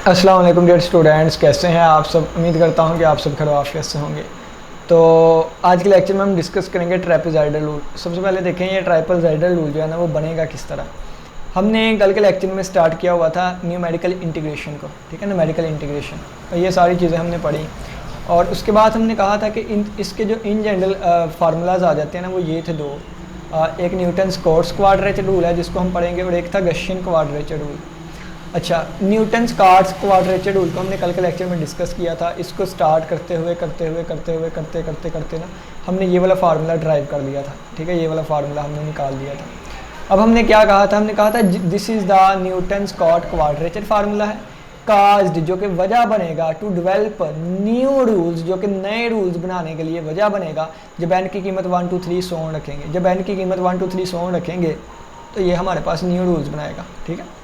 अस्सलाम वालेकुम dear students, कैसे हैं आप सब। उम्मीद करता हूं कि आप सब खैर आफियत से होंगे। तो आज के लेक्चर में हम डिस्कस करेंगे ट्रेपेज़ॉइडल रूल। सबसे पहले देखें ये ट्रेपेज़ॉइडल रूल जो है ना वो बनेगा किस तरह। हमने कल के लेक्चर में स्टार्ट किया हुआ था न्यूमेरिकल इंटीग्रेशन को, ठीक है, न्यूमेरिकल इंटीग्रेशन, और ये सारी चीज़ें हमने पढ़ी। और उसके बाद हमने कहा था कि इसके जो इन जनरल फार्मूलाज आ जाते हैं ना वो ये थे दो। एक न्यूटन्स कोट्स क्वाड्रेचर रूल है जिसको हम पढ़ेंगे, और एक था गशियन क्वाड्रेचर रूल। अच्छा, न्यूटन्स कार्ड्स क्वाड्रेचर रूल को हमने कल के लेक्चर में डिस्कस किया था। इसको स्टार्ट करते करते ना हमने ये वाला फार्मूला ड्राइव कर लिया था, ठीक है, ये वाला फार्मूला हमने निकाल दिया था। अब हमने क्या कहा था, हमने कहा था this is the Newton's Cotes quadrature formula है काज्ड, जो कि वजह बनेगा टू डेवलप न्यू रूल्स, जो कि नए रूल्स बनाने के लिए वजह बनेगा जब n की कीमत 1 2 3 सो रखेंगे। जब n की कीमत 1 2 3 सो रखेंगे तो ये हमारे पास न्यू रूल्स बनाएगा, ठीक है।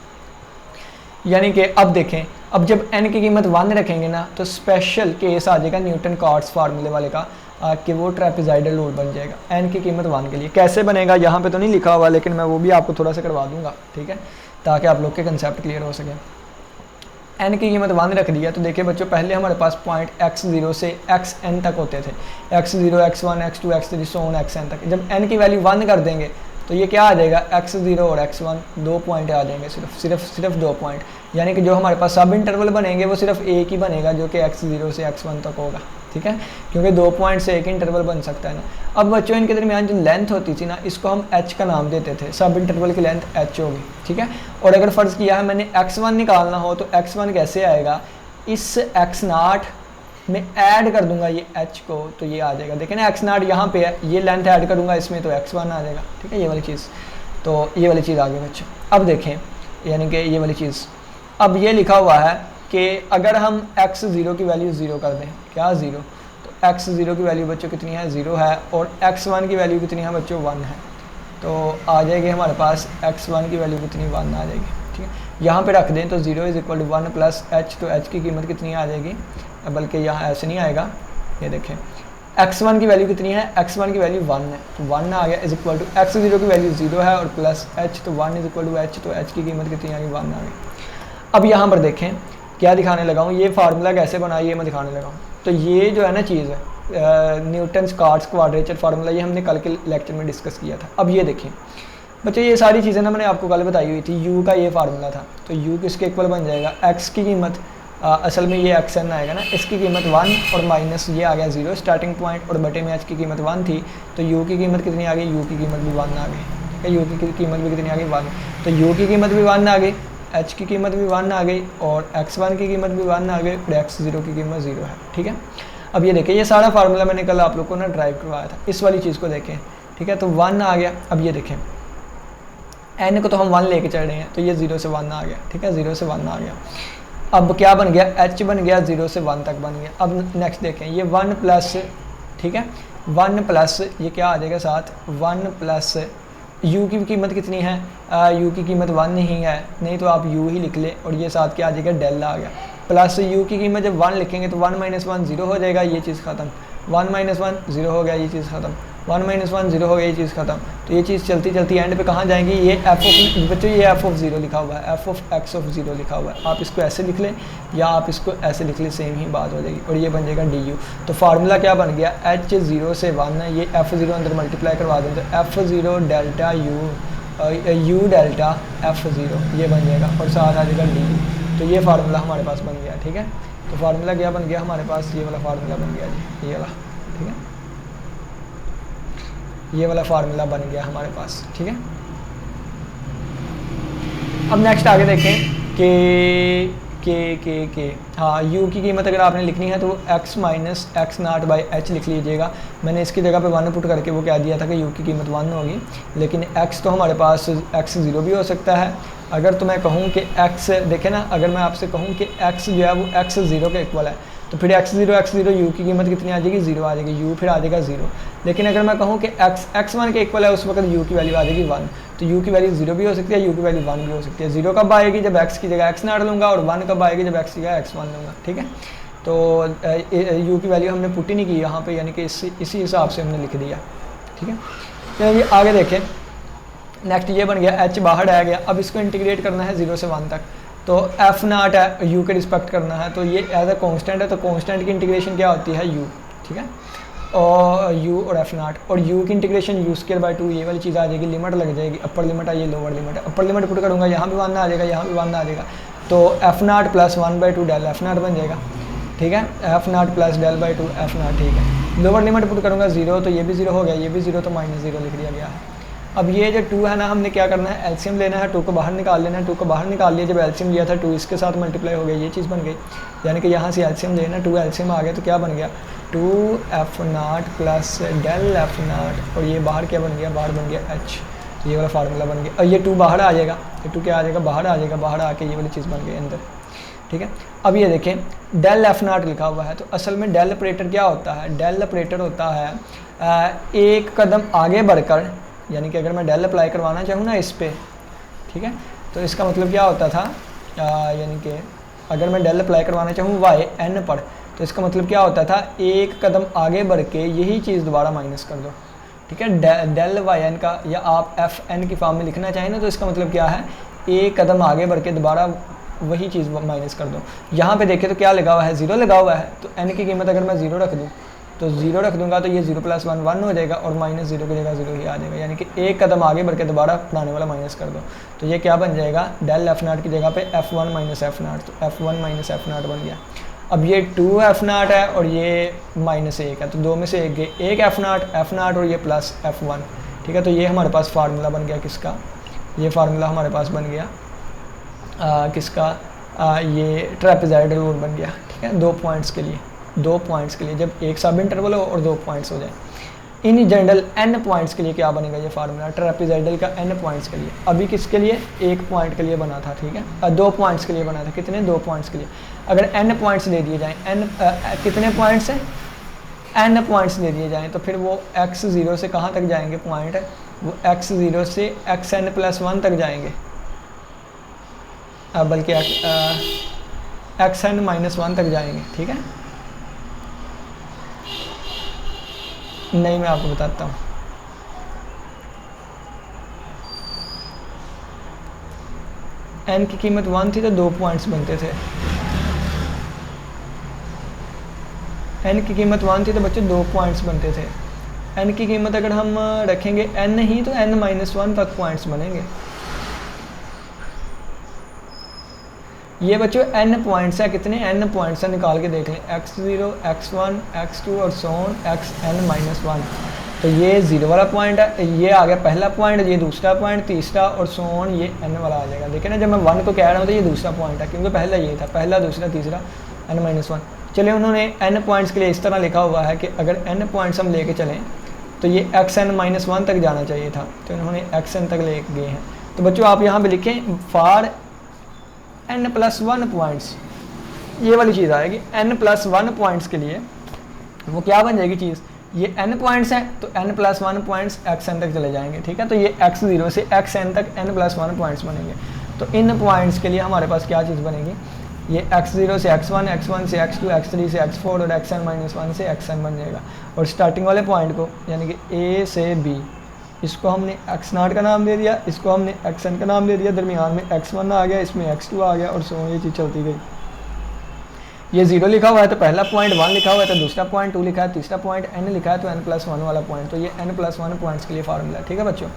यानी कि अब देखें, अब जब n की कीमत 1 रखेंगे ना तो स्पेशल केस आ जाएगा न्यूटन कॉट्स फार्मूले वाले का कि वो ट्रेपेज़ॉइडल रूल बन जाएगा n की कीमत 1 के लिए। कैसे बनेगा यहाँ पे तो नहीं लिखा हुआ, लेकिन मैं वो भी आपको थोड़ा सा करवा दूंगा, ठीक है, ताकि आप लोग के कंसेप्ट क्लियर हो सके। n की कीमत 1 रख दिया तो देखिए बच्चों, पहले हमारे पास पॉइंट x0 से xn तक होते थे, x0 x1 x2 x3 so on xn तक। जब n की वैल्यू 1 कर देंगे तो ये क्या आ जाएगा, x0 और x1 दो पॉइंट आ जाएंगे, सिर्फ 2 पॉइंट। यानी कि जो हमारे पास सब इंटरवल बनेंगे वो सिर्फ एक ही बनेगा जो कि x0 से x1 तक होगा, ठीक है, क्योंकि 2 पॉइंट से एक इंटरवल बन सकता है ना। अब बच्चों इनके दरमियान जो लेंथ होती थी ना, इसको हम h का नाम देते थे, सब इंटरवल की लेंथ h होगी, ठीक है। और अगर फ़र्ज़ किया है मैंने x1 निकालना हो तो x1 कैसे आएगा, इस x0 में ऐड कर दूंगा ये h को तो ये आ जाएगा। देखें ना x0 यहाँ पे है, ये लेंथ ऐड करूँगा इसमें तो x1 आ जाएगा, ठीक है, ये वाली चीज़। तो ये वाली चीज़ आ गई बच्चों। अब देखें, यानी कि ये वाली चीज़, अब ये लिखा हुआ है कि अगर हम x0 की वैल्यू 0 कर दें, क्या 0, तो x0 की वैल्यू बच्चों कितनी है, 0 है, और x1 की वैल्यू कितनी है बच्चों, 1 है। तो आ जाएगी हमारे पास x1 की वैल्यू कितनी, 1 आ जाएगी, ठीक है। यहाँ पे रख दें तो 0 = 1 प्लस h, तो h की कीमत कितनी आ जाएगी, बल्कि यहाँ ऐसे नहीं आएगा, ये देखें x1 की वैल्यू कितनी है, x1 की वैल्यू 1 है, तो 1 आ गया, = x0 की वैल्यू 0 है और प्लस h, तो 1 = h, तो h की कीमत कितनी आ गई, 1 आ गई। अब यहाँ पर देखें क्या दिखाने लगा हूँ, ये फार्मूला कैसे बना ये मैं दिखाने लगा हूँ। तो ये जो है ना चीज़ है न्यूटन्स कार्ड्स क्वाड्रेचर फार्मूला, ये हमने कल के लेक्चर में डिस्कस किया था। अब ये देखें बच्चों, ये सारी चीज़ें ना मैंने आपको कल बताई हुई थी। u का ये फार्मूला था, तो u किसके इक्वल बन जाएगा, x की कीमत असल में ये xn आएगा ना, इसकी कीमत 1 और माइनस ये आ गया 0 स्टार्टिंग पॉइंट, और बटे में h की कीमत 1 थी, तो u की कीमत कितनी आ गई, u की कीमत भी 1 आ गई, ठीक है, u की कीमत भी कितनी आ गई, 1। तो u की कीमत भी 1 आ गई, h की कीमत भी 1 आ गई, और x1 की कीमत भी 1 आ गई, और x0 की कीमत 0 है, ठीक है। अब ये देखें, ये सारा फार्मूला मैंने कल आप लोग को ना ड्राइव करवाया था, इस वाली चीज़ को देखें, ठीक है, तो 1 आ गया। अब ये देखें n को तो हम 1 लेके चल रहे हैं, तो ये 0 से 1 आ गया, ठीक है, 0 से 1 आ गया। अब क्या बन गया, h बन गया 0 से 1 तक बन गया। अब नेक्स्ट देखें, ये 1 प्लस, ठीक है, 1 प्लस ये क्या आ जाएगा साथ, 1 प्लस u की कीमत कितनी है, u की कीमत 1 नहीं है, नहीं तो आप u ही लिख ले, और ये साथ क्या आ जाएगा, डेल आ गया, प्लस u की कीमत जब 1 लिखेंगे तो 1 - 1 0 हो जाएगा, ये चीज़ ख़त्म, 1 - 1 0 हो गया, ये चीज़ ख़त्म, 1 - 1 0 हो गया, ये चीज़ ख़त्म। तो ये चीज़ चलती चलती एंड पे कहाँ जाएंगी, ये बच्चों ये f(0) लिखा हुआ है, f(x)(0) लिखा हुआ है, आप इसको ऐसे लिख लें या आप इसको ऐसे लिख लें, सेम ही बात हो जाएगी, और ये बन जाएगा du। तो फार्मूला क्या बन गया, h 0 से 1 है, ये f0 अंदर मल्टीप्लाई करवा दें तो f0 delta u delta f0 ये बन जाएगा, और साथ आ जाएगा du। तो ये फार्मूला हमारे पास बन गया, ठीक है। तो फार्मूला क्या बन गया हमारे पास, ये वाला फार्मूला बन गया जी, ये वाला, ठीक है, ये वाला फार्मूला बन गया हमारे पास, ठीक है। अब नेक्स्ट आगे देखें कि हाँ, u की कीमत अगर आपने लिखनी है तो x - x0/h लिख लीजिएगा। मैंने इसकी जगह पे 1 पुट करके वो कह दिया था कि u की कीमत 1 होगी, लेकिन x तो हमारे पास x0 भी हो सकता है। अगर तो मैं कहूँ कि x, देखें ना, अगर मैं आपसे कहूँ कि x जो है वो x0 के इक्वल है, तो फिर x0 u की कीमत कितनी आ जाएगी, 0 आ जाएगी, u फिर आ जाएगा 0। लेकिन अगर मैं कहूँ कि x1 के इक्वल है, उस वक्त u की वैल्यू आ जाएगी 1। तो u की वैल्यू 0 भी हो सकती है, u की वैल्यू 1 भी हो सकती है। 0 कब आएगी, जब x की जगह x0 लूँगा, और 1 कब आएगी, जब x की जगह x1 लूँगा, ठीक है। तो u की वैल्यू हमने पुट ही नहीं की यहाँ पे, यानी कि इसी हिसाब से हमने लिख दिया, ठीक है। चलिए आगे देखें, नेक्स्ट ये बन गया, h बाहर आ गया। अब इसको इंटीग्रेट करना है 0 से 1 तक, तो एफ नाट है यू के रिस्पेक्ट करना है, तो ये एज अ कांस्टेंट है, तो कांस्टेंट की इंटीग्रेशन क्या होती है यू, ठीक है, और यू और एफ नाट, और यू की इंटीग्रेशन यू स्क्वायर बाय 2, ये वाली चीज़ आ जाएगी, लिमिट लग जाएगी, अपर लिमिट है, ये लोअर लिमिट है, अपर लिमिट पुट करूँगा यहाँ भी 1 आ जाएगा, यहाँ भी 1 आ जाएगा, तो f naught plus 1/2 del f naught बन जाएगा, ठीक है, f naught plus del by 2 f naught, ठीक है। लोअर लिमिट पुट करूँगा 0, तो ये भी 0 हो गया, ये भी 0, तो -0 लिख दिया गया है। अब ये जो 2 है ना, हमने क्या करना है, एलसीएम लेना है, 2 को बाहर निकाल लेना है, 2 को बाहर निकाल लिया, जब एलसीएम लिया था 2 इसके साथ मल्टीप्लाई हो गया, ये चीज़ बन गई, यानी कि यहाँ से एलसीएम लेना, 2 एलसीएम आ गया, तो क्या बन गया 2 f naught plus del f नाट, और ये बाहर क्या बन गया, बाहर बन गया एच, तो ये वाला फार्मूला बन गया, और ये 2 बाहर आ जाएगा, ये 2 क्या आ जाएगा, बाहर आ जाएगा, बाहर आके ये वाली चीज़ बन गई अंदर, ठीक है। अब ये देखें डेल एफ नाट लिखा हुआ है, तो असल में डेल ऑपरेटर क्या होता है, डेल ऑपरेटर होता है एक कदम आगे बढ़कर, यानी कि अगर मैं डेल अप्लाई करवाना चाहूँ ना इस पे, ठीक है, तो इसका मतलब क्या होता था, यानी कि अगर मैं डेल अप्लाई करवाना चाहूँ वाई एन पर, तो इसका मतलब क्या होता था, एक कदम आगे बढ़ के यही चीज़ दोबारा माइनस कर दो, ठीक है, डेल वाई एन का, या आप एफ एन की फॉर्म में लिखना चाहें ना, तो इसका मतलब क्या है, एक कदम आगे बढ़ के दोबारा वही चीज़ माइनस कर दो। यहाँ पे देखें तो क्या लगा हुआ है, 0 लगा हुआ है, तो n की कीमत अगर मैं 0 रख दूँ, तो 0 रख दूंगा, तो ये 0 + 1 1 हो जाएगा, और -0 की जगह 0 ही आ जाएगा, यानी कि एक कदम आगे बढ़ के दोबारा पुराने वाला माइनस कर दो, तो ये क्या बन जाएगा, डेल एफ नाट की जगह पे f1 - एफ नाट, तो f1 - एफ नाट बन गया। अब ये 2 एफ नाट है और ये -1 है, तो 2 में से एक एफ नाट और ये प्लस f1, ठीक है, तो ये हमारे पास फार्मूला बन गया किसका, ये फार्मूला हमारे पास बन गया किसका, ये ट्रेपेजॉइडल रूल बन गया, ठीक है, 2 पॉइंट्स के लिए, 2 पॉइंट्स के लिए, जब एक सब इंटरवल हो और 2 पॉइंट्स हो जाए, इन जनरल n पॉइंट्स के लिए क्या बनेगा ये फार्मूला, ट्रेपेजॉइडल का n पॉइंट्स के लिए, अभी किसके लिए, 1 पॉइंट के लिए बना था, ठीक है, 2 पॉइंट्स के लिए बना था, कितने, 2 पॉइंट्स के लिए, अगर n पॉइंट्स दे दिए जाएँ, कितने पॉइंट्स हैं, n पॉइंट्स दे दिए जाएँ, तो फिर वो x0 से कहाँ तक जाएंगे पॉइंट, वो x0 से xn + 1 तक जाएंगे, बल्कि xn - 1 तक जाएंगे, ठीक है, नहीं मैं आपको बताता हूँ, n की कीमत 1 थी तो 2 पॉइंट्स बनते थे, n की कीमत 1 थी तो बच्चे 2 पॉइंट्स बनते थे, n की कीमत अगर हम रखेंगे n ही, तो n - 1 तक पॉइंट्स बनेंगे। ये बच्चों n पॉइंट्स है, कितने n पॉइंट्स है, निकाल के देख लें, x0 x1 x2 और सो ऑन xn - 1, तो ये 0 वाला पॉइंट है, ये आ गया पहला पॉइंट, ये दूसरा पॉइंट, तीसरा, और सो ऑन ये n वाला आ जाएगा। देखिए ना, जब मैं 1 को कह रहा हूँ तो ये दूसरा पॉइंट है, क्योंकि पहला ये था, पहला दूसरा तीसरा n - 1। चलिए उन्होंने n पॉइंट्स के लिए इस तरह लिखा हुआ है कि अगर n पॉइंट्स हम लेके चलें तो ये xn - 1 तक जाना चाहिए था, तो इन्होंने xn तक ले गए हैं। तो बच्चों आप यहाँ पे लिखें फॉर n + 1 पॉइंट्स, ये वाली चीज़ आएगी, n + 1 पॉइंट्स के लिए वो क्या बन जाएगी चीज़, ये n पॉइंट्स हैं तो n + 1 पॉइंट्स xn तक चले जाएंगे, ठीक है, तो ये x0 से xn तक n + 1 पॉइंट्स बनेंगे। तो इन पॉइंट्स के लिए हमारे पास क्या चीज़ बनेगी, ये x0 से x1, x1 से x2, x3 से x4 और xn - 1 से xn बन जाएगा। और स्टार्टिंग वाले पॉइंट को यानी कि a से b, इसको हमने x0 का नाम दे दिया, इसको हमने xn का नाम दे दिया, दरमियान में x1 आ गया, इसमें x2 आ गया, और सो ये चीज़ चलती गई। ये 0 लिखा हुआ है तो पहला पॉइंट 1 लिखा हुआ है, तो दूसरा पॉइंट 2 लिखा है, तीसरा पॉइंट n लिखा है, तो n + 1 वाला पॉइंट, तो ये n + 1 पॉइंट्स के लिए फार्मूला है, ठीक है बच्चों।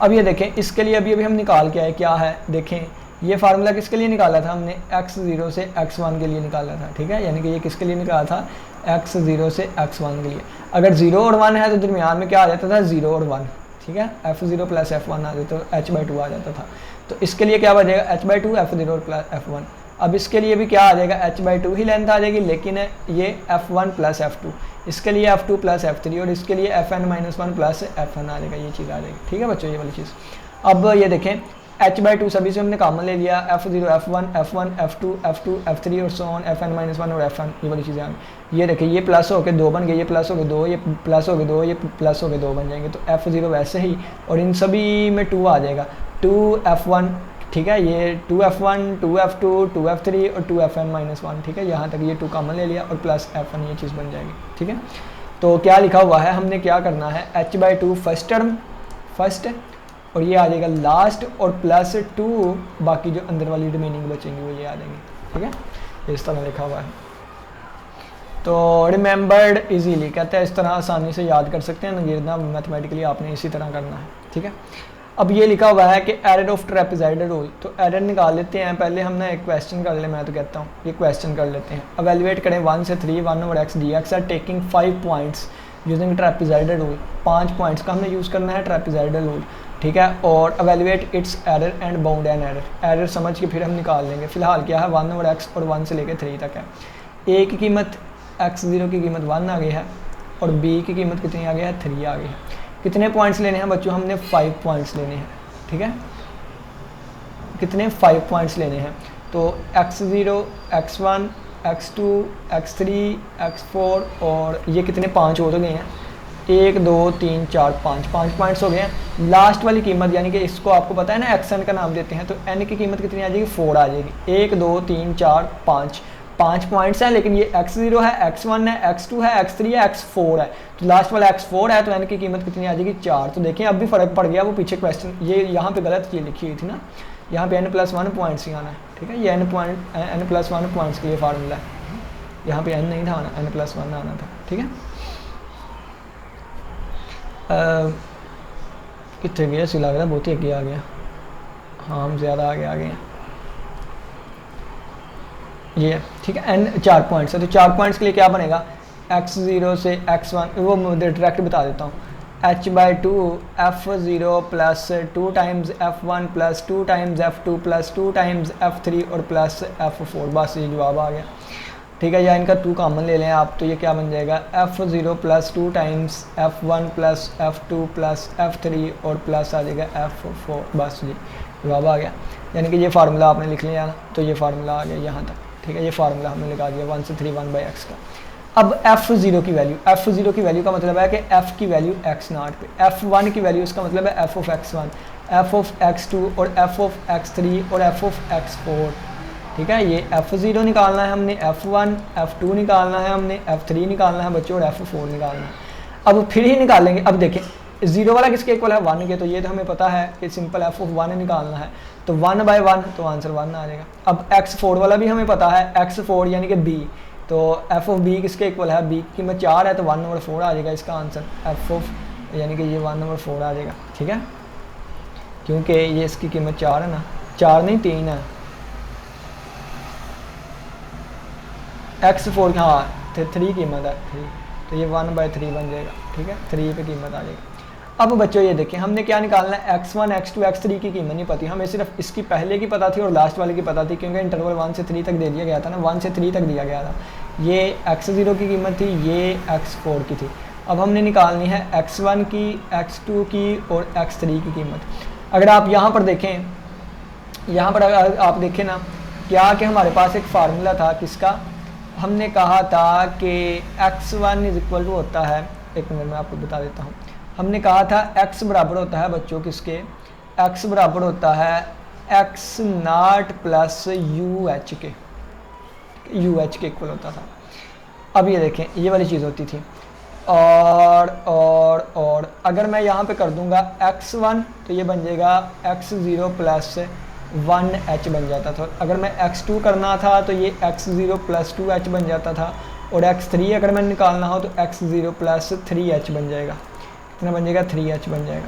अब ये देखें, इसके लिए अभी हम निकाल के आए, क्या है देखें, ये फार्मूला किसके लिए निकाला था हमने, x0 से x1 के लिए निकाला था, ठीक है, यानी कि ये किसके लिए निकाला था, x0 से x1 के लिए। अगर 0 और 1 है तो दरमियान में क्या आ जाता था, 0 और 1, ठीक है, f0 + f1 आ जाता, तो h/2 आ जाता था। तो इसके लिए क्या बचेगा, h/2 f0 + f1। अब इसके लिए भी क्या आ जाएगा, h/2 ही लेंथ आ जाएगी, लेकिन ये f1 + f2, इसके लिए f2 + f3, और इसके लिए fn - 1 + fn आ जाएगा, ये चीज़ आ जाएगी, ठीक है बच्चों, ये वाली चीज़। अब ये देखें, h/2 सभी से हमने कॉमन ले लिया, f0 f1 f1 f2 f2 f3 और सो ऑन fn - 1 और fn, ये वाली चीज़ें आ गई। ये देखिए, ये प्लस होके 2 बन गए, ये प्लस होके 2, ये प्लस होके 2, ये प्लस होके 2 बन जाएंगे, तो f0 वैसे ही, और इन सभी में 2 आ जाएगा, 2f1, ठीक है, ये 2f1 2f2 2f3 और 2fn - 1, ठीक है, यहाँ तक ये 2 कॉमन ले लिया और प्लस fn, ये चीज़ बन जाएगी, ठीक है। तो क्या लिखा हुआ है, हमने क्या करना है, h/2 फर्स्ट टर्म फर्स्ट और ये आ जाएगा लास्ट, और प्लस 2 बाकी जो अंदर वाली रिमेनिंग बचेंगी वो ये आ जाएंगी। ठीक है, इस तरह लिखा हुआ है। तो रिमेंबर्ड इजीली कहते हैं इस तरह आसानी से याद कर सकते हैं, नगीरना मैथमेटिकली आपने इसी तरह करना है। ठीक है, अब ये लिखा हुआ है कि एरर ऑफ ट्रेपेजॉइडल रूल, तो एरर निकाल लेते हैं। पहले हम ना एक क्वेश्चन कर ले, मैं तो कहता हूँ ये क्वेश्चन कर लेते हैं। एवेलुएट करें 1 से 3 1/x dx are taking 5 points using trapezoidal rule. 5 points का हमने यूज़ करना है ट्रेपेजॉइडल रूल। ठीक है, और evaluate it's error and bound an error, error समझ के फिर हम निकाल लेंगे। फिलहाल क्या है 1/x और 1 से लेकर 3 तक है। ए की कीमत x0 की कीमत 1 आ गई है और b की कीमत कितनी आ गई है 3 आ गई है। कितने पॉइंट्स लेने हैं बच्चों, हमने 5 पॉइंट्स लेने हैं। ठीक है, कितने 5 पॉइंट्स लेने हैं। तो x0 x1 x2 x3 x4 और ये कितने 5 हो तो गए हैं, 1 2 3 4 5 पॉइंट्स हो गए हैं। लास्ट वाली कीमत यानी कि इसको आपको पता है ना xn का नाम देते हैं, तो n की कीमत कितनी आ जाएगी 4 आ जाएगी। 1 2 3 4 5 पॉइंट्स हैं, लेकिन ये x0 है x1 है x2 है x3 है x4 है, तो लास्ट वाला x4 है, तो n की कीमत कितनी आ जाएगी 4। तो देखें अब भी फ़र्क पड़ गया, वो पीछे क्वेश्चन ये यहाँ पे गलत ये लिखी हुई थी ना, यहाँ पे n+1 पॉइंट्स ही आना है। ठीक है, ये n+1 पॉइंट्स के लिए फार्मूला है, यहाँ पे n नहीं था आना, n+1 आना था। ठीक है, कितने गया सी लग रहा है, बहुत ही आगे आ गया। हाँ हम ज़्यादा आगे आ गए हैं ये। ठीक है, n 4 पॉइंट्स है, तो 4 पॉइंट्स के लिए क्या बनेगा, x0 से x1, वो मुझे डायरेक्ट बता देता हूँ, h/2 f0 plus 2 times f1 plus 2 times f2 plus 2 times f3 और प्लस f4, बस ये जवाब आ गया। ठीक है, या इनका 2 कॉमन ले लें आप, तो ये क्या बन जाएगा f0 plus 2 times f1 plus f2 plus f3 और प्लस आ जाएगा f4, बस जी जवाब आ गया। यानी कि ये फार्मूला आपने लिख लिया ना, तो ये फार्मूला आ गया यहाँ तक। ठीक है, ये फार्मूला हमने लिखा दिया 1 से 3 1/x का। अब f0 की वैल्यू का मतलब है कि f की वैल्यू x0 पे, f1 की वैल्यू इसका मतलब है f of x1, f of x2 और f of x3 और f of x4। ठीक है, ये f0 निकालना है हमने, f1 f2 निकालना है हमने, f3 निकालना है बच्चों और f4 निकालना है। अब फिर ही निकालेंगे। अब देखें 0 वाला किसके इक्वल है 1 के, तो ये तो हमें पता है कि सिंपल f of 1 निकालना है, तो 1/1 तो आंसर 1 आ जाएगा। अब x4 वाला भी हमें पता है, x4 यानी कि b, तो f of b किसके इक्वल है, b की कीमत 4 है, तो 1/4 आ जाएगा इसका आंसर, f of यानी कि ये 1/4 आ जाएगा। ठीक है, क्योंकि ये इसकी कीमत 4 है ना, 4 नहीं 3 है, x4 हाँ 3 कीमत है 3, तो ये 1/3 बन जाएगा। ठीक है, 3 पे कीमत आ जाएगी। अब बच्चों ये देखें हमने क्या निकालना है, x1 x2 x3 की कीमत नहीं पता, हमें सिर्फ इसकी पहले की पता थी और लास्ट वाले की पता थी, क्योंकि इंटरवल 1 से 3 तक दे दिया गया था ना, 1 से 3 तक दिया गया था। ये x0 की कीमत थी, ये x4 की थी। अब हमने निकालनी है x1 की, x2 की और x3 की कीमत। अगर आप यहाँ पर देखें, यहाँ पर अगर आप देखें ना क्या कि हमारे पास एक फार्मूला था किसका, हमने कहा था कि x1 इज इक्वल टू होता है, एक मिनट में आपको बता देता हूँ, हमने कहा था x बराबर होता है बच्चों किसके, x बराबर होता है x0 प्लस UH के, UH के इक्वल होता था। अब ये देखें ये वाली चीज़ होती थी, और अगर मैं यहाँ पे कर दूंगा x1 तो ये बन जाएगा x0 प्लस 1h बन जाता था। अगर मैं x2 करना था तो ये x0 प्लस 2h बन जाता था, और x3 अगर मैं निकालना हो तो x0 प्लस 3h बन जाएगा। कितना बन जाएगा 3h बन जाएगा।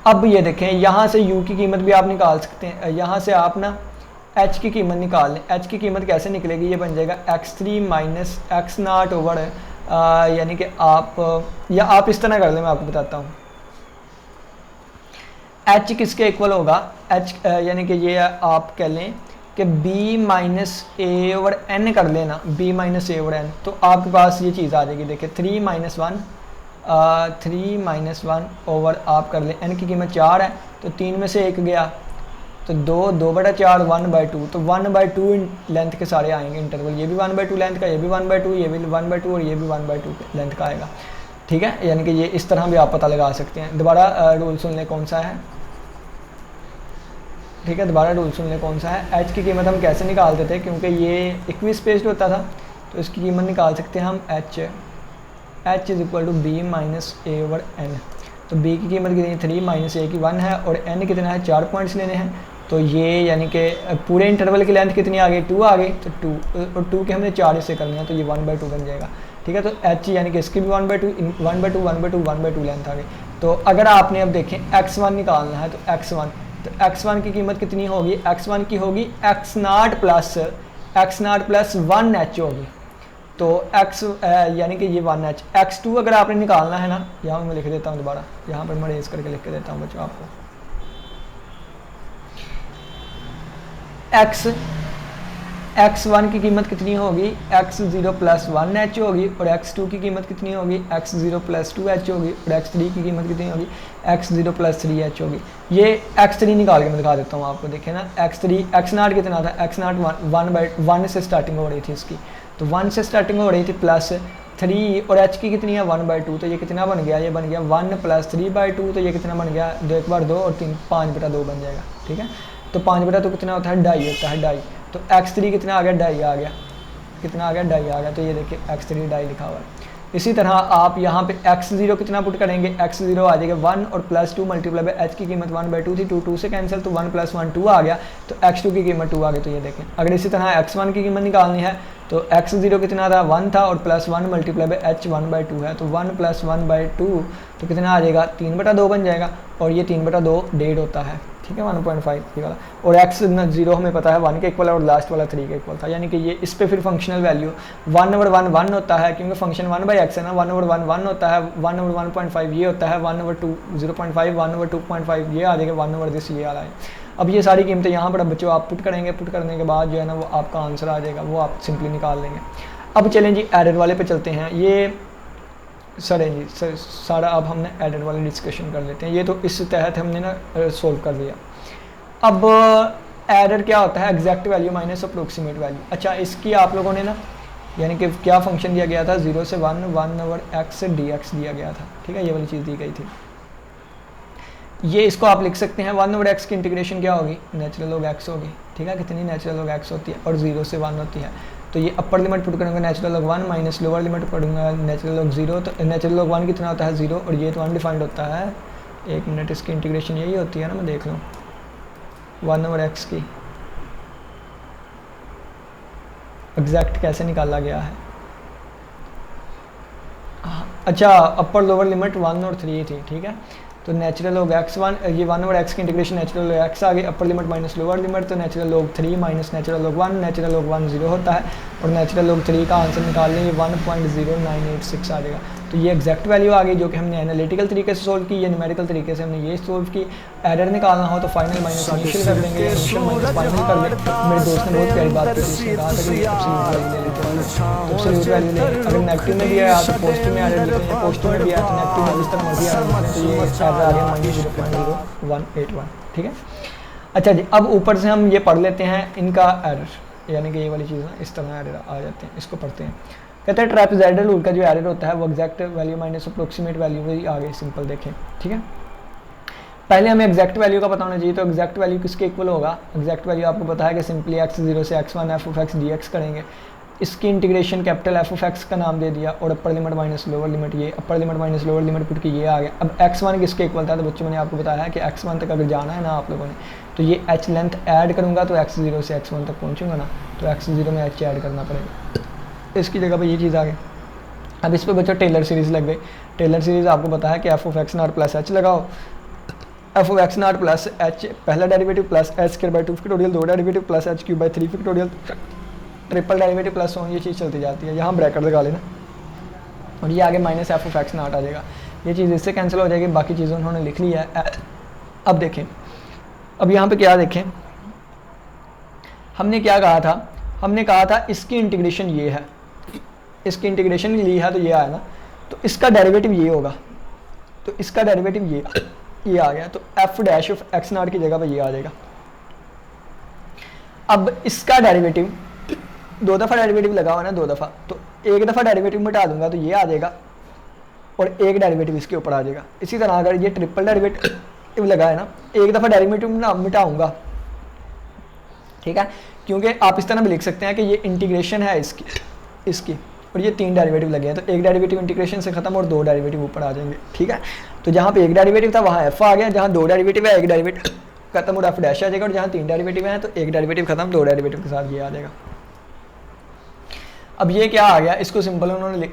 अब ये देखें यहाँ से u की कीमत भी आप निकाल सकते हैं, यहाँ से आप ना h की कीमत निकाल लें। h की कीमत कैसे निकलेगी, ये बन जाएगा x3 माइनस x0 ओवर, यानी कि आप या आप इस तरह कर लें, मैं आपको बताता हूँ। h किसके इक्वल होगा, h यानी कि ये आप कह लें कि b minus a over n कर लेना, b minus a over n, तो आपके पास ये चीज़ आ जाएगी। देखिए 3 माइनस 1 ओवर आप कर लें, n की कीमत 4 है तो 3 में से 1 गया तो 2/4 1/2, तो 1/2 लेंथ के सारे आएंगे इंटरवल, ये भी 1/2 लेंथ का, ये भी 1/2, ये भी 1/2 और ये भी 1/2 लेंथ का आएगा। ठीक है, यानी कि ये इस तरह भी आप पता लगा सकते हैं। दोबारा रूल सुन लें कौन सा है, ठीक है, दोबारा रूल सुन लें कौन सा है। h की कीमत हम कैसे निकालते थे, क्योंकि ये इक्विस स्पेस्ड होता था तो इसकी कीमत निकाल सकते हैं हम h is equal to b minus a over n। तो बी की कीमत कितनी है 3 माइनस ए की 1 है, और एन कितना है 4 पॉइंट्स लेने हैं। तो ये यानी कि पूरे इंटरवल की लेंथ कितनी आ गई 2 आ गई, तो 2 और 2 के हमने 4 हिस्से करने हैं, तो ये 1/2 बन जाएगा। ठीक है, तो एच यानी कि इसकी भी 1/2 1/2 1/2 1/2 लेंथ आ गई। तो अगर आपने अब देखें x1 निकालना है, तो x1 की कीमत कितनी होगी, x1 की होगी x0 प्लस 1h होगी। तो x यानी कि ये 1h। x2 अगर आपने निकालना है ना, यहाँ मैं लिख देता हूँ दोबारा, यहाँ पर मैं रेज करके लिख के देता हूँ बच्चों आपको। x1 की कीमत कितनी होगी, x0 प्लस 1h होगी, और x2 की कीमत कितनी होगी, x0 प्लस 2h होगी, और x3 की कीमत कितनी होगी, x0 प्लस 3h होगी। ये x3 निकाल के मैं दिखा देता हूँ आपको, देखें ना x0 कितना था, x0 1 से स्टार्टिंग हो रही थी इसकी, तो 1 से स्टार्टिंग हो रही थी प्लस 3, और h की कितनी है 1/2, तो ये कितना बन गया, ये बन गया 1 प्लस 3/2, तो ये कितना बन गया 2 एक बार 2 और 3 5/2 बन जाएगा। ठीक है, तो 5/2 कितना होता है 2.5 होता है 2.5, तो x3 कितना आ गया 2.5 आ गया, कितना आ गया 2.5 आ गया, तो ये देखिए x3 2.5 लिखा हुआ है। इसी तरह आप यहाँ पे x0 कितना पुट करेंगे, x0 आ जाएगा 1 और प्लस 2 मल्टीप्लाई बाय h की कीमत 1/2 थी, 2 से कैंसिल, तो 1 प्लस 1 2 आ गया, तो x2 की कीमत 2 आ गई। तो ये देखें, अगर इसी तरह x1 की कीमत निकालनी है, तो x0 कितना था 1 था, और प्लस 1 मल्टीप्लाई बाय h 1/2 है, तो 1 प्लस 1/2 तो कितना आ जाएगा 3/2 बन जाएगा, और ये 3/2 1.5 होता है। ठीक है, 1.5 ये वाला, और x0 हमें पता है 1 के इक्वल है, और लास्ट वाला 3 के इक्वल था, यानी कि ये इस पे फिर फंक्शनल वैल्यू 1/1 1 होता है, क्योंकि फंक्शन 1/x है ना, 1/1 1 होता है, 1/1.5 ये होता है, 1/2 0.5 1/2.5 ये आ जाएगा, 1/this ये वाला है। अब ये सारी कीमतें यहाँ पर बच्चों आप पुट करेंगे, पुट करने के बाद जो है ना वो आपका आंसर आ जाएगा, वो आप सिंपली निकाल लेंगे। अब चलें जी एरर वाले पे चलते हैं। ये सर है जी सर, सारा अब हमने एरर वाले डिस्कशन कर लेते हैं, ये तो इस तहत हमने ना सोल्व कर दिया। अब एरर क्या होता है, exact value minus approximate value. अच्छा, इसकी आप लोगों ने ना यानी कि क्या फंक्शन दिया गया था 0 से 1 1/x dx दिया गया था। ठीक है, ये वाली चीज़ दी गई थी। ये इसको आप लिख सकते हैं 1/x की इंटीग्रेशन क्या होगी, नेचुरल लॉग x होगी। ठीक है, कितनी नेचुरल लॉग x होती है, और 0 से 1 होती है, तो ये अपर लिमिट पुट करूँगा natural log 1 minus lower limit पढ़ूंगा नेचुरल लॉग 0, तो नेचुरल लॉग 1 कितना होता है 0, और ये तो अनडिफाइंड होता है। 1 मिनट, इसकी इंटीग्रेशन यही होती है ना, मैं देख लूँ 1/x की एग्जैक्ट कैसे निकाला गया है। अच्छा, अपर लोअर लिमिट 1 और 3 थी। ठीक है, तो नेचुरल लॉग x1, ये 1/x की इंटीग्रेशन नेचुरल लॉग x आ गई, upper limit minus lower limit, तो natural log 3 minus natural log 1, natural log 1 0 होता है, और नेचुरल लॉग 3 का आंसर निकाल लेंगे 1.0986 आ जाएगा। तो ये एग्जैक्ट वैल्यू आ गई, जो कि हमने एनालिटिकल तरीके से सोल्व की, ये न्यूमेरिकल तरीके से हमने ये सोल्व की। एरर निकालना हो तो फाइनल माइनस इनिशियल कर लेंगे, इनिशियल माइनस फाइनल कर लेंगे। मेरे दोस्त ने बहुत प्यारी बात की थी, उसने कहा था कि एब्सोल्यूट वैल्यू ले लेते हैं, तो एब्सोल्यूट वैल्यू ले, अगर नेगेटिव में भी आया तो पॉजिटिव में एरर लिखते हैं, पॉजिटिव में भी आया तो नेगेटिव में, जिस तरह मर्जी आ रहा है, तो ये एरर आ गया -0.0181। ठीक है, अच्छा जी, अब ऊपर से हम ये पढ़ लेते हैं इनका एरर, यानी कि ये वाली चीज़ ना इस तरह एरर आ जाते हैं, इसको पढ़ते हैं। कहते हैं ट्रेपेजॉइडल रूल का जो एरर होता है वो exact value minus approximate value भी आ गई, सिंपल देखें। ठीक है, पहले हमें एग्जैक्ट वैल्यू का पता होना चाहिए, तो एग्जैक्ट वैल्यू किसके इक्वल होगा, एग्जैक्ट वैल्यू आपको पता है कि सिंपली x0 से x1 f(x) dx करेंगे, इसकी इंटीग्रेशन कैपिटल f(x) का नाम दे दिया, और upper limit minus lower limit, ये upper limit minus lower limit put की ये आ गया। अब x1 किसके इक्वल था, तो बच्चों मैंने आपको बताया कि x1 तक अगर जाना है ना आप लोगों ने, तो ये h लेंथ ऐड करूँगा तो x0 से x1 तक पहुँचूंगा ना, तो x0 में h ऐड करना पड़ेगा, इसकी जगह पर ये चीज़ आ गई। अब इस पर बच्चों टेलर सीरीज़ लग गई। टेलर सीरीज़ आपको पता है कि f(x0 प्लस h) लगाओ, f(x0 प्लस h) पहला derivative plus h² factorial 2 derivative plus h³ 3 factorial triple derivative plus 1, ये चीज़ चलती जाती है। यहाँ ब्रैकेट लगा लेना, और ये आगे माइनस f(x0) आ जाएगा, ये चीज़ इससे कैंसिल हो जाएगी, बाकी चीज़ें उन्होंने लिख ली है। अब देखें, अब यहाँ पे क्या देखें, हमने क्या कहा था, हमने कहा था इसकी इंटीग्रेशन ये है, इसकी इंटीग्रेशन ली है तो ये आया ना, तो इसका डेरिवेटिव ये होगा, तो इसका डेरिवेटिव ये आ गया, तो f'(x0) की जगह पर ये आ जाएगा। अब इसका डेरिवेटिव 2 दफ़ा डेरिवेटिव लगा हुआ ना, 2 दफ़ा, तो एक दफ़ा डेरिवेटिव मिटा दूंगा तो ये आ जाएगा, और एक डेरिवेटिव इसके ऊपर आ जाएगा। इसी तरह अगर ये ट्रिपल डेरिवेटिव लगा है ना, एक दफ़ा डेरिवेटिव ना मिटाऊंगा, ठीक है, क्योंकि आप इस तरह भी लिख सकते हैं कि ये इंटीग्रेशन है इसकी, और ये 3 डेरिवेटिव लगे हैं, तो एक डेरिवेटिव इंटीग्रेशन से खत्म और 2 डेरिवेटिव ऊपर आ जाएंगे। ठीक है, तो जहाँ पे एक डेरिवेटिव था वहाँ एफ आ गया, जहाँ दो डेरिवेटिव है एक डेरिवेटिव खत्म और एफ डैश आ जाएगा, और जहाँ तीन डेरिवेटिव है तो एक डेरिवेटिव खत्म, दो डेरिवेटिव के साथ ये आ जाएगा। अब ये क्या आ गया, इसको सिंपल उन्होंने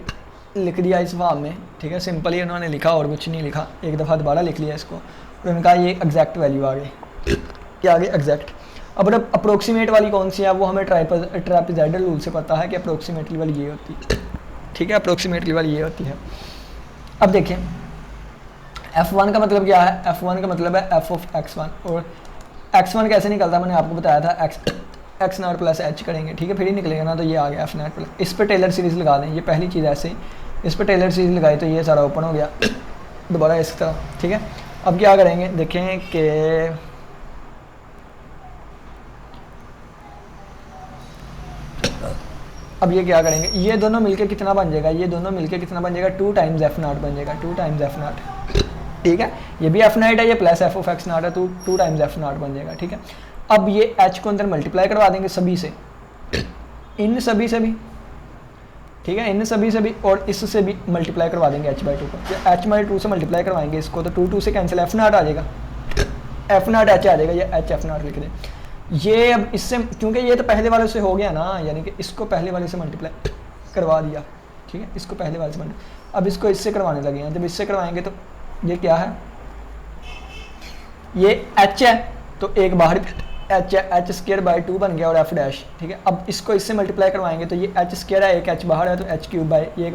लिख दिया इस फॉर्म में, ठीक है, सिंपल ही उन्होंने लिखा और कुछ नहीं लिखा, एक दफ़ा दोबारा लिख लिया इसको, और उनका ये एग्जैक्ट वैल्यू आ गई, क्या आ गई एग्जैक्ट। अब अप्रोक्सीमेट वाली कौन सी है, वो हमें ट्रापेजॉइडल रूल से पता है कि अप्रोक्सीमेटली वाली ये होती है, ठीक है, अप्रोक्सीमेटली वाली ये होती है। अब देखें f1 का मतलब क्या है, f1 का मतलब है f ऑफ x1, और x1 कैसे निकलता है मैंने आपको बताया था, x नॉट प्लस h करेंगे, ठीक है, फिर ही निकलेगा ना, तो ये आ गया f नॉट प्लस, इस पर टेलर सीरीज़ लगा दें, ये पहली चीज़ ऐसे, इस पर टेलर सीरीज़ लगाई तो ये सारा ओपन हो गया दोबारा इस तरह, ठीक है। अब क्या करेंगे, देखें कि अब ये क्या करेंगे, ये दोनों मिलके कितना बन जाएगा, ये दोनों मिलके कितना बन जाएगा, 2 टाइम्स एफ नॉट बन जाएगा, 2 टाइम्स एफ नॉट, ठीक है, ये भी एफ नॉट है, ये plus F of x not है, तो 2 टाइम्स एफ नॉट बन जाएगा, ठीक है। अब ये एच को अंदर मल्टीप्लाई करवा देंगे सभी से, इन सभी से भी, ठीक है, इन सभी से भी, और इससे भी मल्टीप्लाई करवा देंगे h बाई 2 को, एच बाई 2 से मल्टीप्लाई करवाएंगे इसको, तो 2 से कैंसिल एफ नॉट आ जाएगा, एफ नॉट एच आ जाएगा, ये एच एफ नॉट लिख दें। ये अब इससे, क्योंकि ये तो पहले वाले से हो गया ना, यानी कि इसको पहले वाले से मल्टीप्लाई करवा दिया, ठीक है, इसको पहले वाले से मल्टीप्लाई, अब इसको इससे करवाने लगे हैं, जब इससे करवाएंगे तो ये क्या है, ये h है, तो एक बाहर h है, h स्क्वायर बाई 2 बन गया और f डैश, ठीक है। अब इसको इससे मल्टीप्लाई करवाएंगे तो ये h स्क्वायर है, एक h बाहर है, तो h क्यूब बाई ये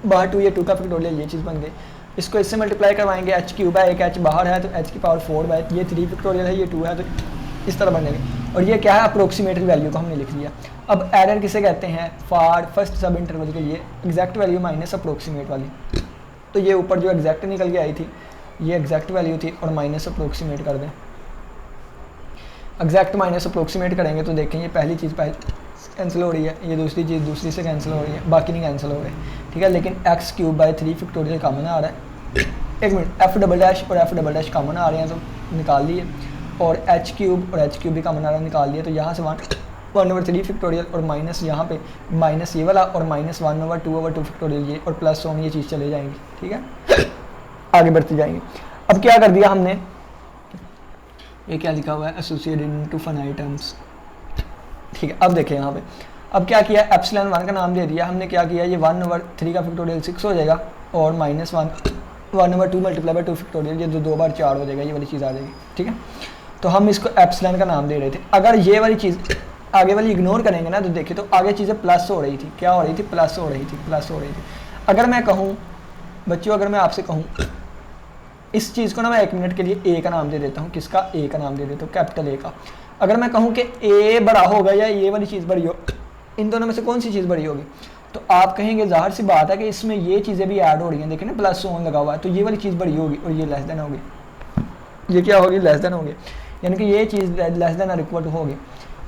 बाहर 2, ये 2 का फैक्टोरियल, ये चीज़ बन गई। इसको इससे मल्टीप्लाई करवाएंगे, h क्यूब है, एक h बाहर है, तो h की पावर 4 बाई, ये 3 फैक्टोरियल है, ये 2 है, तो इस तरह बनेंगे। और ये क्या है, अप्रोक्सीमेटरी वैल्यू को हमने लिख लिया। अब एरर किसे कहते हैं, फॉर फर्स्ट सब इंटरवल के लिए एग्जैक्ट वैल्यू माइनस अप्रोक्सीमेट वाली, तो ये ऊपर जो एग्जैक्ट निकल के आई थी ये एग्जैक्ट वैल्यू थी, और माइनस अप्रोक्सीमेट कर दें, एग्जैक्ट माइनस अप्रोक्सीमेट करेंगे तो देखें ये पहली चीज़ कैंसिल हो रही है, ये दूसरी चीज़ दूसरी से कैंसिल हो रही है, बाकी नहीं कैंसिल हो रहे, ठीक है। लेकिन x cube by 3 factorial common आ रहा है, एक मिनट, एफ डबल डैश और एफ डबल डैश कॉमन आ रहे हैं तो निकाल लिए, और एच क्यूब और एच क्यूब भी कॉमन आ रहा है, निकाल लिए, तो यहाँ से 1/3 फैक्टोरियल, और माइनस यहाँ पे माइनस ये वाला, और माइनस 1/2 फैक्टोरियल ये, और प्लस 1 ये चीज़ चले जाएंगी, ठीक है, आगे बढ़ती जाएंगे। अब क्या कर दिया हमने, ये क्या लिखा हुआ है, एसोसिएटेड इनटू फाइनाइट टर्म्स, ठीक है। अब देखें यहाँ पे, अब क्या किया, एप्सिलॉन 1 का नाम दे दिया हमने, क्या किया, ये 1/3 का फैक्टोरियल 6 हो जाएगा, और माइनस 1/2 मल्टीप्लाई बाई 2 फैक्टोरियल, ये 2 बार 4 हो जाएगा, ये वाली चीज़ आ जाएगी, ठीक है। तो हम इसको एप्सिलॉन का नाम दे रहे थे। अगर ये वाली चीज़ आगे वाली इग्नोर करेंगे ना, तो देखिए तो आगे चीज़ें प्लस हो रही थी, क्या हो रही थी, प्लस हो रही थी, प्लस हो रही थी। अगर मैं कहूँ बच्चों, अगर मैं आपसे कहूँ इस चीज़ को ना, मैं 1 मिनट के लिए ए का नाम दे देता हूँ, किसका, ए का नाम दे देता हूँ, कैपिटल ए का। अगर मैं कहूँ कि ए बड़ा होगा या ये वाली चीज़ बड़ी हो, इन दोनों में से कौन सी चीज़ बड़ी होगी, तो आप कहेंगे जाहिर सी बात है कि इसमें ये चीज़ें भी ऐड हो रही हैं, देखें ना प्लस ऑन लगा हुआ है, तो ये वाली चीज़ बड़ी होगी, और ये लेस देन होगी, ये क्या होगी, लेस देन होगी, यानी कि ये चीज़ लेस देन और इक्वल होगी।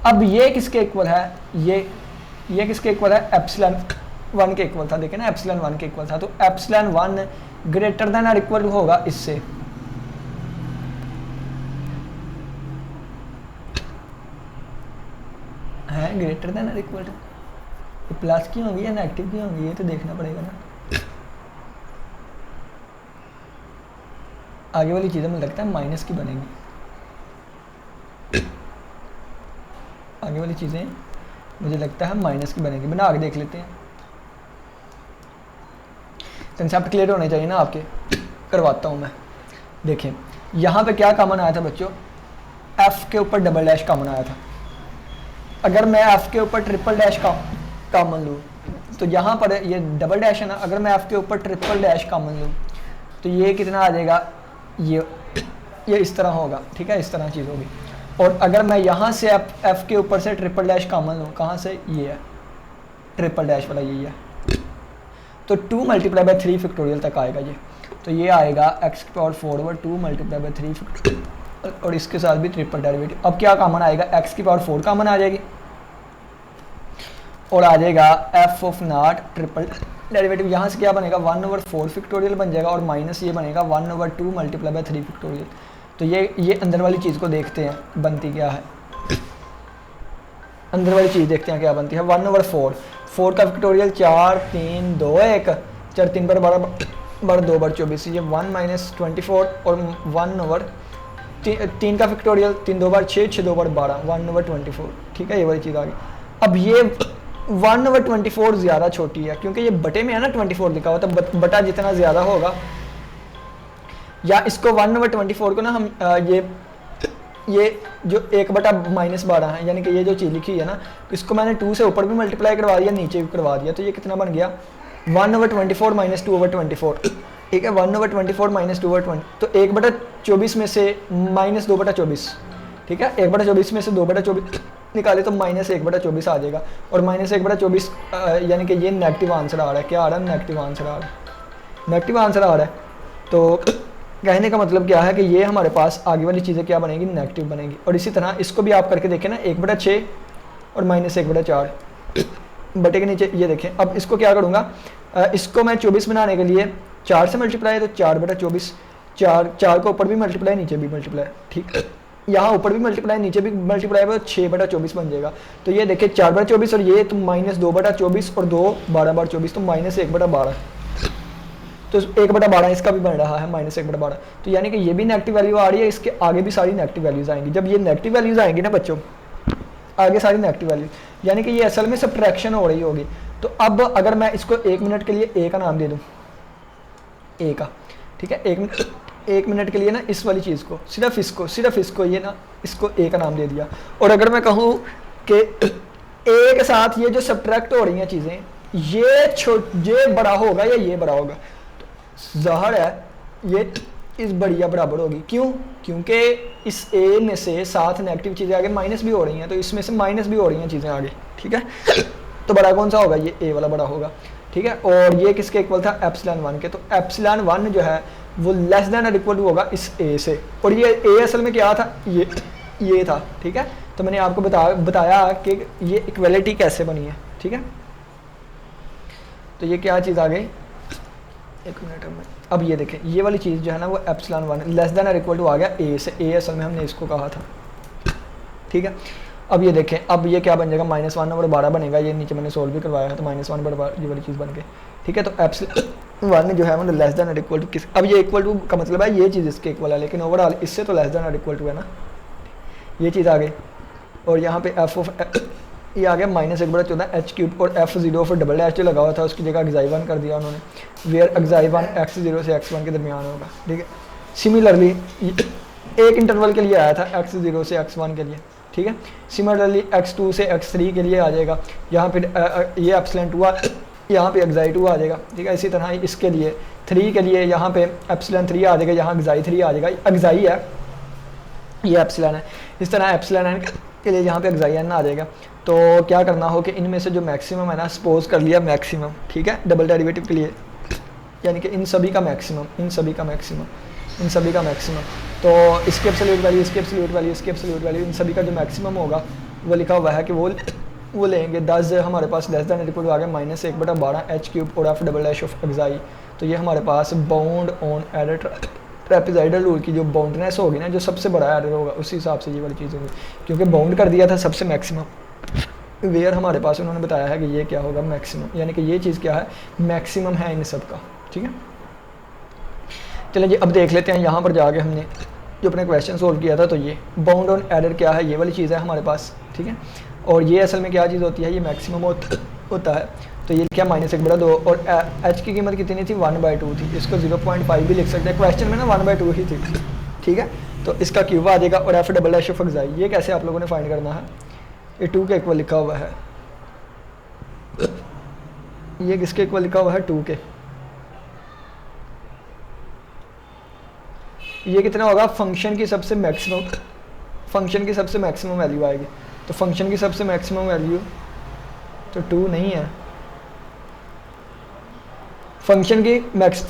अब ये किसके इक्वल है, ये किसके इक्वल है, एप्सिलॉन 1 के इक्वल था, देखें ना एप्सिलॉन 1 के इक्वल था, तो एप्सिलॉन 1 ग्रेटर देन और इक्वल होगा इससे, है ग्रेटर देन और इक्वल, तो प्लस की होंगी या नेगेटिव की होंगी, ये तो देखना पड़ेगा ना। आगे वाली चीज़ें मुझे लगता है माइनस की बनेंगी, आगे वाली चीज़ें मुझे लगता है माइनस की बनेगी, बना आगे देख लेते हैं। कंसेप्ट क्लियर होने चाहिए ना आपके, करवाता हूँ मैं। देखें यहाँ पे क्या कॉमन आया था बच्चों, एफ के ऊपर डबल डैश कॉमन आया था। अगर मैं एफ के ऊपर ट्रिपल डैश कॉमन लूँ, तो यहाँ पर ये डबल डैश है ना, अगर मैं एफ के ऊपर ट्रिपल डैश कॉमन लूँ तो ये कितना आ जाएगा, ये इस तरह होगा, ठीक है, इस तरह चीज़ होगी। और अगर मैं यहाँ से एफ के ऊपर से ट्रिपल डैश कॉमन लूँ, कहाँ से, ये है ट्रिपल डैश वाला, यही है, तो 2 मल्टीप्लाई बाई 3 फैक्टोरियल तक आएगा ये, तो ये आएगा एक्स की पावर 4/2 मल्टीप्लाई बाई 3 फैक्टोरियल, और इसके साथ भी ट्रिपल डेरिवेटिव। अब क्या कॉमन आएगा, एक्स की पावर 4 कॉमन आ जाएगी, और आ जाएगा F of not triple derivative, यहाँ से क्या बनेगा 1/4 फैक्टोरियल बन जाएगा, और माइनस ये बनेगा 1/2 मल्टीप्लाई बाई 3 फैक्टोरियल। तो ये अंदर वाली चीज़ को देखते हैं बनती क्या है, अंदर वाली चीज़ देखते हैं क्या बनती है, 1/4 4 का फैक्टोरियल 4 3 2 1 4 3 पर 12 बार 2 बार 24, ये 1 माइनस 24 और 1 ओवर 3 का फैक्टोरियल, 3 2 बार 6, 6 2 बार 12, 1 ओवर 24। ठीक है, ये वाली चीज़ आ गई। अब ये 1 ओवर 24 ज़्यादा छोटी है क्योंकि ये बटे में है ना 24 लिखा हुआ, तो बटा जितना ज़्यादा होगा, या इसको 1 ओवर 24 को ना हम ये जो 1/-12 है, यानी कि ये जो चीज़ लिखी है ना, इसको मैंने 2 से ऊपर भी मल्टीप्लाई करवा दिया, नीचे भी करवा दिया, तो ये कितना बन गया 1 ओवर 24 माइनस 2 ओवर 24। ठीक है, 1 ओवर 24 माइनस 2 ओवर 20, तो 1/24 में से माइनस 2/24। ठीक है, 1/24 में से 2/24 निकाले तो माइनस 1/24 आ जाएगा, और माइनस 1/24 यानी कि ये नेगेटिव आंसर आ रहा है। क्या आ रहा है? नेगेटिव आंसर आ रहा है, नेगेटिव आंसर आ रहा है। तो कहने का मतलब क्या है कि ये हमारे पास आगे वाली चीज़ें क्या बनेगी? नेगेटिव बनेगी। और इसी तरह इसको भी आप करके देखें ना, 1/6 और माइनस 1/4 बटे के नीचे, ये देखें। अब इसको क्या करूँगा, इसको मैं 24 बनाने के लिए 4 से मल्टीप्लाई, तो 4/24, 4 को ऊपर भी मल्टीप्लाई, नीचे भी मल्टीप्लाई। ठीक, यहाँ ऊपर भी मल्टीप्लाई, नीचे भी मल्टीप्लाई, तो 6/24 बन जाएगा। तो ये देखिए 4/24 और ये तो माइनस 2/24 और 2 12/24, तो माइनस 1/12। तो 1/12 इसका भी बन रहा है माइनस 1/12। तो यानी कि ये भी नेगेटिव वैल्यू आ रही है, इसके आगे भी सारी नेगेटिव वैल्यूज आएंगी। जब ये नेगेटिव वैल्यूज आएंगी ना बच्चों, आगे सारी नेगेटिव वैल्यूज, यानी कि ये असल में सब्ट्रैक्शन हो रही होगी। तो अब अगर मैं इसको 1 मिनट के लिए ए का नाम दे दूँ, ए का, ठीक है, 1 मिनट के लिए ना इस वाली चीज़ को, सिर्फ इसको ये ना, इसको ए का नाम दे दिया। और अगर मैं कहूँ कि ए के साथ ये जो सब्ट्रैक्ट हो रही हैं चीज़ें, ये बड़ा होगा या ये बड़ा होगा, ज़ाहिर है ये इस बढ़िया बराबर होगी। क्यों? क्योंकि इस ए में से 7 नेगेटिव चीज़ें आगे माइनस भी हो रही हैं, तो इसमें से माइनस भी हो रही हैं चीज़ें आगे। ठीक है, तो बड़ा कौन सा होगा? ये ए वाला बड़ा होगा। ठीक है, और ये किसके इक्वल था? एप्सिलॉन 1 के। तो एप्सिलॉन 1 जो है वो लेस देन और इक्वल होगा इस ए से, और ये ए असल में क्या था? ये था। ठीक है, तो मैंने आपको बताया कि ये इक्वलिटी कैसे बनी है। ठीक है, तो ये क्या चीज़ आ गई? 1 मिनट में। अब ये देखें, ये वाली चीज़ जो है ना वो एप्सिलॉन 1 लेस देन और इक्वल टू आ गया ए से। ए असल में हमने इसको कहा था। ठीक है, अब ये देखें, अब ये क्या बन जाएगा? -1/12 बनेगा। ये नीचे मैंने सोल्व भी करवाया है, तो -1/12 ये वाली चीज़ बन गई। ठीक है, तो एप्सिलॉन 1 जो है मतलब लेस देन और इक्वल टू किस, अब ये इक्वल टू का मतलब है ये चीज़ इसके इक्वल है, लेकिन ओवरऑल इससे तो लेस देन और इक्वल टू है ना, ये चीज़ आ गई। और यहाँ पे एफ ऑफ ये आ गया -1/14 h³ और f0 फिर डबल डैश जो लगा हुआ था उसकी जगह xi1 कर दिया उन्होंने, वेयर xi1 x0 से x1 के दरमियान होगा। ठीक है, सिमिलरली एक इंटरवल के लिए आया था x0 से x1 के लिए। ठीक है, सिमिलरली x2 से x3 के लिए आ जाएगा। यहाँ पे ये एप्सिलॉन2 यहाँ पे xi2 आ जाएगा। ठीक है, इसी तरह इसके लिए 3 के लिए यहाँ पे एप्सिलॉन3 आ जाएगा, यहाँ xi3 आ जाएगा। xi है, ये एप्सिलॉन है। इस तरह एप्सिलॉन n के लिए यहाँ पे xin आ जाएगा। तो क्या करना हो कि इनमें से जो मैक्सिमम है ना, सपोज कर लिया मैक्सिमम। ठीक है, डबल डेरिवेटिव के लिए, यानी कि इन सभी का मैक्सिमम, इन सभी का मैक्सिमम, तो इसके एब्सोल्यूट वैल्यू, इसके एब्सोल्यूट वैल्यू, इसके एब्सोल्यूट वैल्यू, इन सभी का जो मैक्सिमम होगा वो लिखा हुआ है कि वो लेंगे। 10 हमारे पास लेस देन इक्वल आ गया -1/12 h³ और f double dash of xi। तो ये हमारे पास bound on error trapezoidal rule की जो बाउंडनेस होगी ना, जो सबसे बड़ा एरर होगा, उसी हिसाब से ये वाली चीज़ होगी, क्योंकि बाउंड कर दिया था सबसे मैक्सिमम। वेयर हमारे पास उन्होंने बताया है कि ये क्या होगा? मैक्सिमम, यानी कि ये चीज़ क्या है? मैक्सिमम है इन सब का। ठीक है, चलिए जी अब देख लेते हैं यहाँ पर जाके हमने जो अपने क्वेश्चन सोल्व किया था। तो ये बाउंड ऑन एरर क्या है? ये वाली चीज़ है हमारे पास। ठीक है, और ये असल में क्या चीज़ होती है? ये मैक्सिमम होता है। तो ये क्या -1/2, और h की कीमत कितनी थी? 1/2 थी। इसको 0.5 भी लिख सकते हैं, क्वेश्चन में ना 1/2 ही थी। ठीक है, तो इसका क्यूब आ जाएगा और f double dash of xi। ये कैसे आप लोगों ने फाइंड करना है? ये 2 के इक्वल लिखा हुआ है, ये किसके इक्वल लिखा हुआ है? 2 के। ये कितना होगा? फंक्शन की सबसे मैक्सिमम वैल्यू आएगी। तो फंक्शन की सबसे मैक्सिमम वैल्यू तो 2 नहीं है। फंक्शन की मैक्स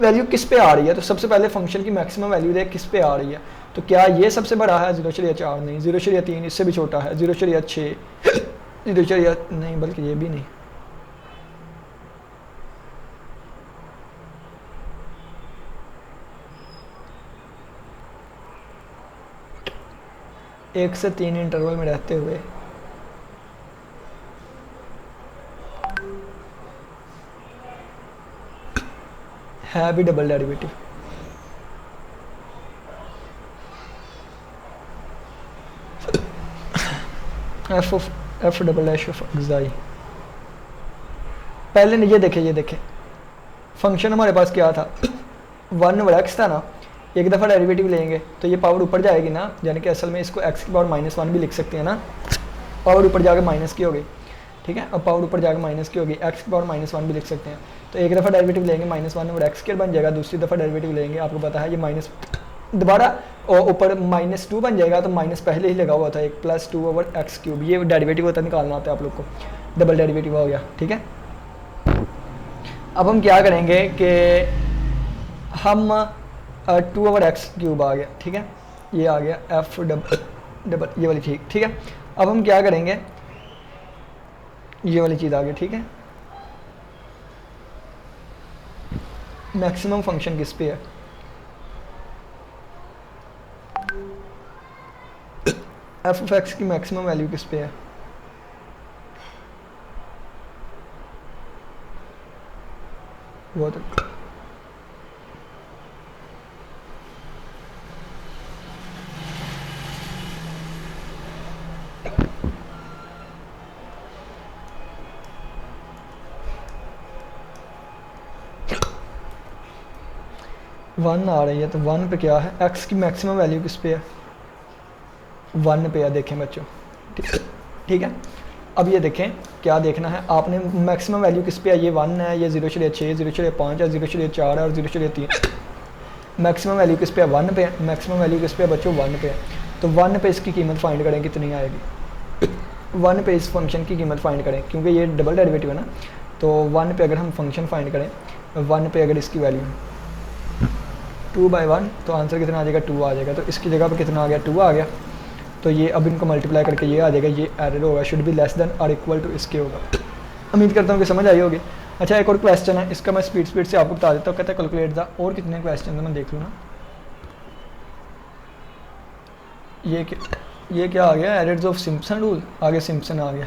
वैल्यू किस पे आ रही है? तो सबसे पहले फंक्शन की मैक्सिमम वैल्यू देख किस पे आ रही है। तो क्या ये सबसे बड़ा है? 0.4 नहीं, 0.3 इससे भी छोटा है, 0.6 0. नहीं, बल्कि ये भी नहीं। एक से 3 इंटरवल में रहते हुए है भी double derivative. F double dash of x i. पहले ये देखें फंक्शन हमारे पास क्या था, 1 ओवर एक्स था ना, एक दफ़ा डेरिवेटिव लेंगे तो ये पावर ऊपर जाएगी ना, यानी कि असल में इसको एक्स की पावर -1 भी लिख सकते हैं ना, पावर ऊपर जाकर माइनस की होगी, ठीक है। अब पावर ऊपर जाकर माइनस की होगी, एक्स की पावर -1 भी लिख सकते हैं। तो एक दफ़ा डेरिवेटिव लेंगे -1 ओवर एक्स स्क्वायर बन जाएगा, दूसरी दफ़ा डेरिवेटिव लेंगे आपको पता है ये माइनस दोबारा और ऊपर -2 बन जाएगा, तो माइनस पहले ही लगा हुआ था एक, +2 ओवर एक्स क्यूब, ये डेरिवेटिव होता है, निकालना होता है आप लोग को, डबल डेरिवेटिव हो गया, ठीक है। अब हम क्या करेंगे कि हम 2 ओवर एक्स क्यूब आ गया, ठीक है, ये आ गया एफ डबल ये वाली चीज़, ठीक है। अब हम क्या करेंगे, ये वाली चीज़ आ गई, ठीक है। मैक्सिमम फंक्शन किस पे है, एफ ऑफ एक्स की मैक्सिमम वैल्यू किस पे है, वो तो वन आ रही है, तो 1 पे क्या है, एक्स की मैक्सिमम वैल्यू किस पे है, 1 पे है, देखें बच्चों, ठीक है। अब ये देखें क्या देखना है आपने, मैक्सिमम वैल्यू किस पे है, ये 1 है, ये 0.6, 0.5 है, 0.4 है और 0.3। मैक्सिमम वैल्यू किस पे है, 1 पे है, मैक्सिमम वैल्यू किस पे है बच्चों, 1 पे है। तो 1 पे इसकी कीमत फाइंड करें कितनी आएगी, 1 पे इस फंक्शन की कीमत फाइंड करें, क्योंकि ये डबल डेरिवेटिव है ना, तो 1 पे अगर हम फंक्शन फाइंड करें, 1 पे अगर इसकी वैल्यू 2/1, तो आंसर कितना आ जाएगा, 2 आ जाएगा। तो इसकी जगह पर कितना आ गया, 2 आ गया। तो ये अब इनको मल्टीप्लाई करके ये आ जाएगा, ये एरर होगा, शुड बी लेस देन और इक्वल टू इसके होगा। उम्मीद करता हूँ कि समझ आई होगी। अच्छा, एक और क्वेश्चन है, इसका मैं स्पीड से आपको बता देता हूँ। कहता है कैलकुलेट द, और कितने क्वेश्चन है मैं देख लूँ ना, ये क्या आ गया, एरर्स ऑफ सिम्पसन रूल, आगे सिम्पसन आ गया।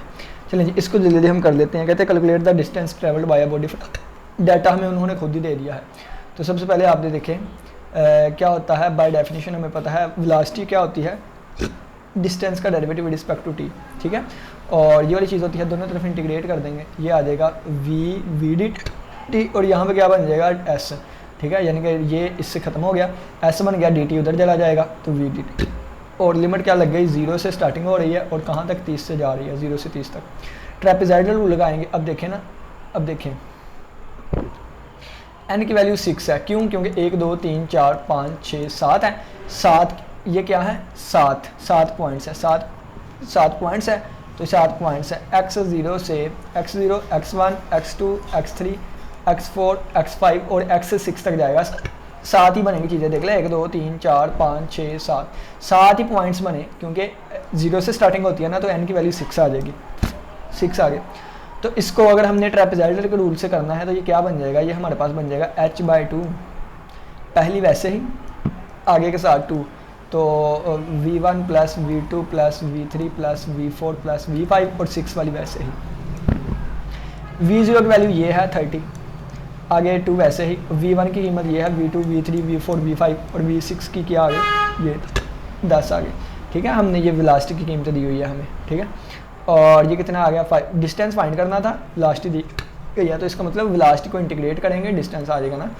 चलिए जी, इसको जल्दी हम कर लेते हैं। कहते हैं calculate the distance travelled by a body, data हमें उन्होंने खुद ही दे दिया है। तो सबसे पहले आपने देखें क्या होता है, बाय डेफिनेशन हमें पता है वेलोसिटी क्या होती है, डिस्टेंस का derivative with respect to t, ठीक है। और ये वाली चीज़ होती है, दोनों तरफ इंटीग्रेट कर देंगे, ये आ जाएगा वी डी टी, और यहाँ पे क्या बन जाएगा एस, ठीक है, यानी कि ये इससे ख़त्म हो गया, एस बन गया, डी टी उधर चला जाएगा, तो वी डी टी। और लिमिट क्या लग गई, 0 से स्टार्टिंग हो रही है और कहाँ तक, 30 से जा रही है, 0 से 30 तक। ट्रेपेजॉइडल रूल लगाएंगे। अब देखें ना, अब देखें एन की वैल्यू 6 है, क्यों, क्योंकि 1 2 3 4 5 6 7 है, 7 ये क्या है, 7 पॉइंट्स है, 7 पॉइंट्स है, तो 7 पॉइंट्स है, x0 से x0 x1 x2 x3 x4 x5 और x से 6 तक जाएगा, 7 ही बनेंगी चीज़ें, देख ले, 1 2 3 4 5 6 7 ही पॉइंट्स बने, क्योंकि 0 से स्टार्टिंग होती है ना, तो n की वैल्यू 6 आ जाएगी, 6 आ गई। तो इसको अगर हमने ट्रेपेजॉइडल के रूल से करना है तो ये क्या बन जाएगा, ये हमारे पास बन जाएगा h/2, पहली वैसे ही आगे के साथ 2, तो v1 plus v2 plus v3 plus v4 plus v5 और 6 वाली वैसे ही। v0 की वैल्यू ये है 30, आगे 2 वैसे ही, v1 की कीमत ये है, v2 v3 v4 v5 और v6 की क्या आ गई, ये 10 आ गई, ठीक है। हमने ये वेलोसिटी की कीमत दी हुई है हमें, ठीक है। और ये कितना आ गया, 5, डिस्टेंस फाइंड करना था, वेलोसिटी दी गई है, तो इसका मतलब वेलोसिटी को इंटीग्रेट करेंगे, डिस्टेंस आ जाएगा ना,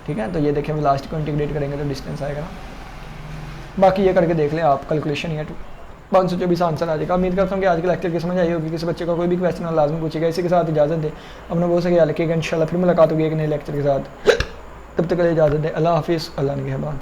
ठीक है। तो ये देखें, वेलोसिटी को इंटीग्रेट करेंगे तो डिस्टेंस आएगा ना। बाकी ये करके देख लें आप, कैलकुलेशन ही है, 524 आंसर आ जाएगा। उम्मीद करता हूँ कि आज के लेक्चर की समझ आई होगी, किसी बच्चे का कोई भी क्वेश्चन लाजमी पूछेगा। इसी के साथ इजाज़त दे, अपना बहुत सा ख्याल रखिएगा, इंशाल्लाह फिर मुलाकात होगी एक नए लेक्चर के साथ। तब तक के लिए इजाज़त दे, अल्लाह हाफिज़, अल्लाह निगहबान।